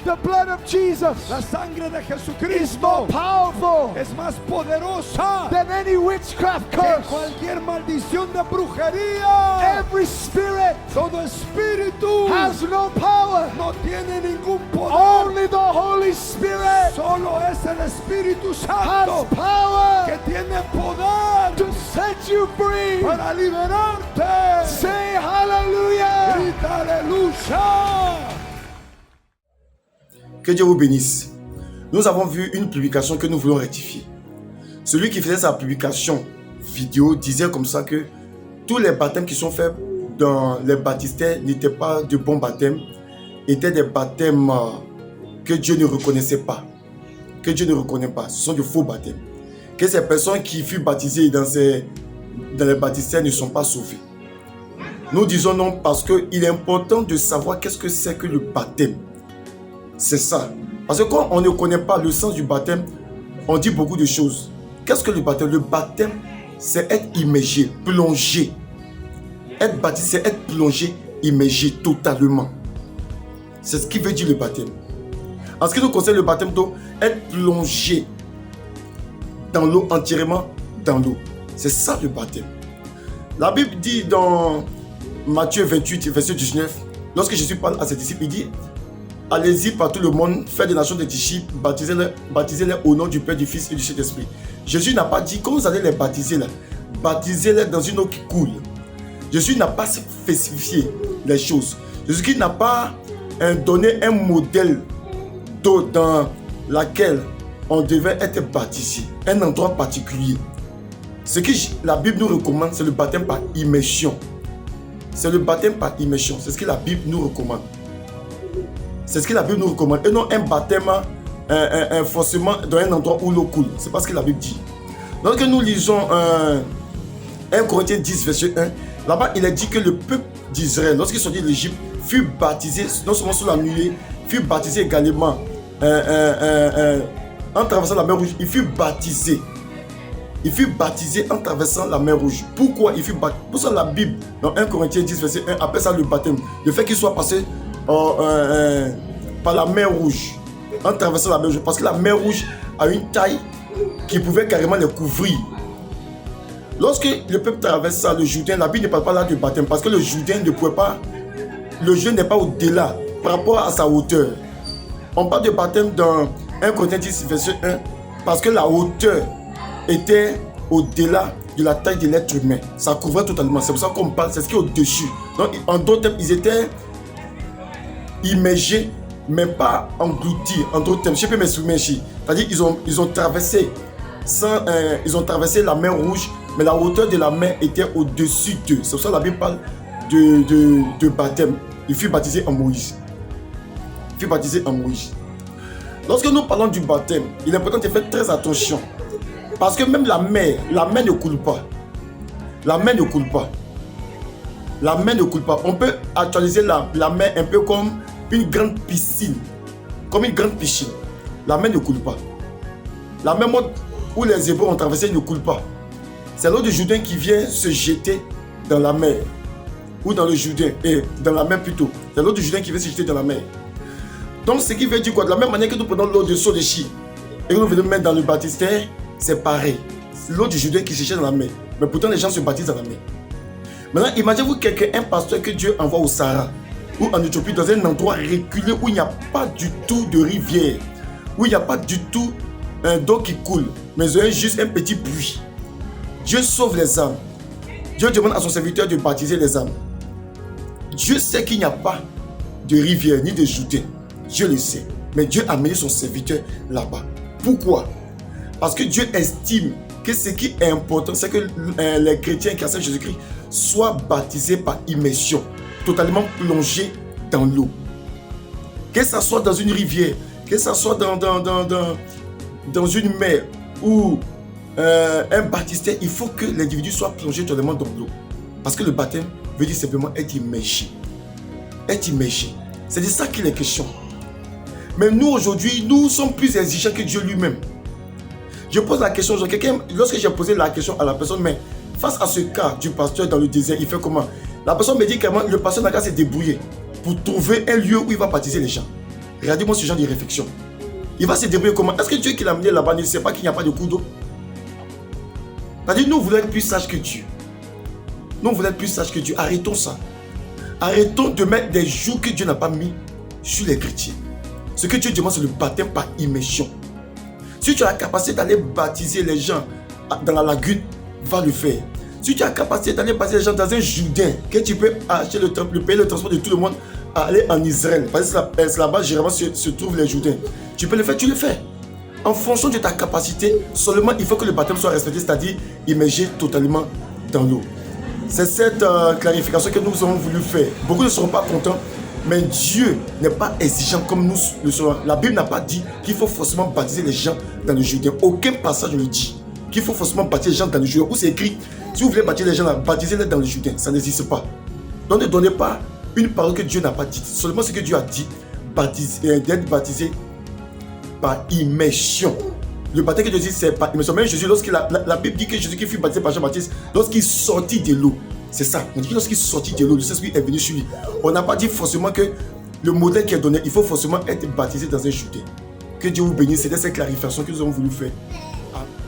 The blood of Jesus La sangre de is Jesucristo more powerful es más poderosa than any witchcraft que curse. cualquier maldición de brujería. Every spirit Todo espíritu has no power. no tiene ningún poder. Only the Holy Spirit Solo es el Espíritu has Santo que power tiene poder to set you free. para liberarte. Say hallelujah. Grita aleluya. Que Dieu vous bénisse. Nous avons vu une publication que nous voulons rectifier. Celui qui faisait sa publication vidéo disait comme ça que tous les baptêmes qui sont faits dans les baptistères n'étaient pas de bons baptêmes, étaient des baptêmes que Dieu ne reconnaissait pas. Que Dieu ne reconnaît pas. Ce sont de faux baptêmes. Que ces personnes qui furent baptisées dans les baptistères ne sont pas sauvées. Nous disons non parce qu'il est important de savoir qu'est-ce que c'est que le baptême. C'est ça. Parce que quand on ne connaît pas le sens du baptême, on dit beaucoup de choses. Qu'est-ce que le baptême? Le baptême, c'est être immergé, plongé. Être baptisé, c'est être plongé, immergé totalement. C'est ce qui veut dire le baptême. En ce qui nous concerne le baptême d'eau, être plongé dans l'eau, entièrement dans l'eau. C'est ça le baptême. La Bible dit dans Matthieu 28, verset 19, lorsque Jésus parle à ses disciples, il dit: allez-y par tout le monde, faites des nations de disciples, baptisez-les au nom du Père, du Fils et du Saint-Esprit. Jésus n'a pas dit, quand vous allez les baptiser là, baptisez-les dans une eau qui coule. Jésus n'a pas spécifié les choses. Jésus n'a pas donné un modèle d'eau dans laquelle on devait être baptisé, un endroit particulier. Ce que la Bible nous recommande, c'est le baptême par immersion. C'est le baptême par immersion, c'est ce que la Bible nous recommande. C'est ce que la Bible nous recommande. Et non un baptême forcément dans un endroit où l'eau coule. C'est pas ce que la Bible dit. Lorsque nous lisons 1 Corinthiens 10, verset 1, là-bas il est dit que le peuple d'Israël, lorsqu'ils sont sortis d'Égypte, fut baptisé, non seulement sous la nuée, fut baptisé également en traversant la mer Rouge. Il fut baptisé. Il fut baptisé en traversant la mer Rouge. Pourquoi il fut baptisé? Pour ça la Bible, dans 1 Corinthiens 10, verset 1, appelle ça le baptême. Le fait qu'il soit passé par la mer Rouge, en traversant la mer Rouge, parce que la mer Rouge a une taille qui pouvait carrément les couvrir. Lorsque le peuple traverse ça, le Jourdain, la Bible ne parle pas là de baptême, parce que le Jourdain ne pouvait pas, le Jourdain n'est pas au-delà par rapport à sa hauteur. On parle de baptême dans 1 Corinthiens 10, verset 1, parce que la hauteur était au-delà de la taille de l'être humain. Ça couvrait totalement. C'est pour ça qu'on parle, c'est ce qui est au-dessus. Donc, en d'autres termes, ils étaient immergés, mais pas engloutis. En d'autres termes, je peux m'exprimer ici. C'est-à-dire ils ont traversé ils ont traversé la mer Rouge, mais la hauteur de la mer était au-dessus d'eux. C'est pour ça que la Bible parle de baptême. Il fut baptisé en Moïse. Il fut baptisé en Moïse. Lorsque nous parlons du baptême, il est important de faire très attention. Parce que même la mer ne coule pas. La mer ne coule pas. La mer ne coule pas. On peut actualiser la mer un peu comme une grande piscine. Comme une grande piscine. La mer ne coule pas. La mer où les Hébreux ont traversé ne coule pas. C'est l'eau du Jourdain qui vient se jeter dans la mer. Ou dans le Jourdain. Et dans la mer plutôt. C'est l'eau du Jourdain qui vient se jeter dans la mer. Donc ce qui veut dire quoi? De la même manière que nous prenons l'eau de Sodechi et que nous venons mettre dans le baptistère, c'est pareil. L'eau du Jourdain qui se jette dans la mer. Mais pourtant les gens se baptisent dans la mer. Maintenant, imaginez-vous un pasteur que Dieu envoie au Sahara ou en Éthiopie, dans un endroit reculé où il n'y a pas du tout de rivière, où il n'y a pas du tout d'eau qui coule, mais il y a juste un petit puits. Dieu sauve les âmes. Dieu demande à son serviteur de baptiser les âmes. Dieu sait qu'il n'y a pas de rivière ni de Jourdain. Dieu le sait. Mais Dieu a mené son serviteur là-bas. Pourquoi? Parce que Dieu estime que ce qui est important, c'est que les chrétiens qui acceptent Jésus-Christ soient baptisés par immersion, totalement plongés dans l'eau. Que ce soit dans une rivière, que ce soit dans une mer ou un baptistère, il faut que l'individu soit plongé totalement dans l'eau. Parce que le baptême veut dire simplement être immergé. Être immergé. C'est de ça qu'il est question. Mais nous aujourd'hui, nous sommes plus exigeants que Dieu lui-même. Je pose la question, lorsque j'ai posé la question à la personne, mais face à ce cas du pasteur dans le désert, il fait comment? La personne me dit que le pasteur n'a qu'à se débrouiller pour trouver un lieu où il va baptiser les gens. Regardez-moi ce genre de réflexion. Il va se débrouiller comment? Est-ce que Dieu qui l'a amené là-bas ne sait pas qu'il n'y a pas de cours d'eau? C'est-à-dire, nous voulons être plus sages que Dieu. Nous voulons être plus sages que Dieu. Arrêtons ça. Arrêtons de mettre des jours que Dieu n'a pas mis sur les chrétiens. Ce que Dieu demande, c'est le baptême par immersion. Si tu as la capacité d'aller baptiser les gens dans la lagune, va le faire. Si tu as la capacité d'aller baptiser les gens dans un Jourdain, que tu peux acheter payer le transport de tout le monde à aller en Israël, parce que c'est là-bas généralement se trouvent les Jourdains. Tu peux le faire, tu le fais. En fonction de ta capacité, seulement il faut que le baptême soit respecté, c'est-à-dire immergé totalement dans l'eau. C'est cette clarification que nous avons voulu faire. Beaucoup ne seront pas contents, mais Dieu n'est pas exigeant comme nous le serons. La Bible n'a pas dit qu'il faut forcément baptiser les gens dans le Jourdain. Aucun passage ne dit qu'il faut forcément baptiser les gens dans le Jourdain. Où c'est écrit, si vous voulez baptiser les gens, baptisez-les dans le Jourdain. Ça n'existe pas. Donc ne donnez pas une parole que Dieu n'a pas dite. Seulement ce que Dieu a dit, d'être baptisé par immersion. Le baptême que Dieu dit, c'est par immersion. Même Jésus, la Bible dit que Jésus qui fut baptisé par Jean-Baptiste, lorsqu'il sortit de l'eau, c'est ça. On dit que lorsqu'il sortit de l'eau, le Saint-Esprit est venu sur lui. On n'a pas dit forcément que le modèle qui est donné, il faut forcément être baptisé dans un Jourdain. Que Dieu vous bénisse. C'était cette clarification que nous avons voulu faire.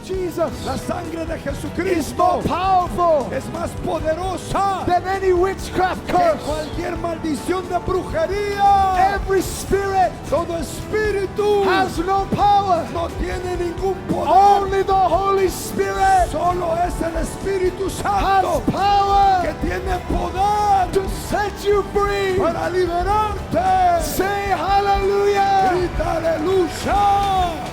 Jesus La sangre de is Jesucristo more powerful es más poderosa than any witchcraft que curse. cualquier maldición de brujería. Every spirit Todo espíritu has no power. no tiene ningún poder. Only the Holy Spirit Solo es el Espíritu has Santo que power tiene poder to set you free. para liberarte. Say hallelujah. Grita aleluya.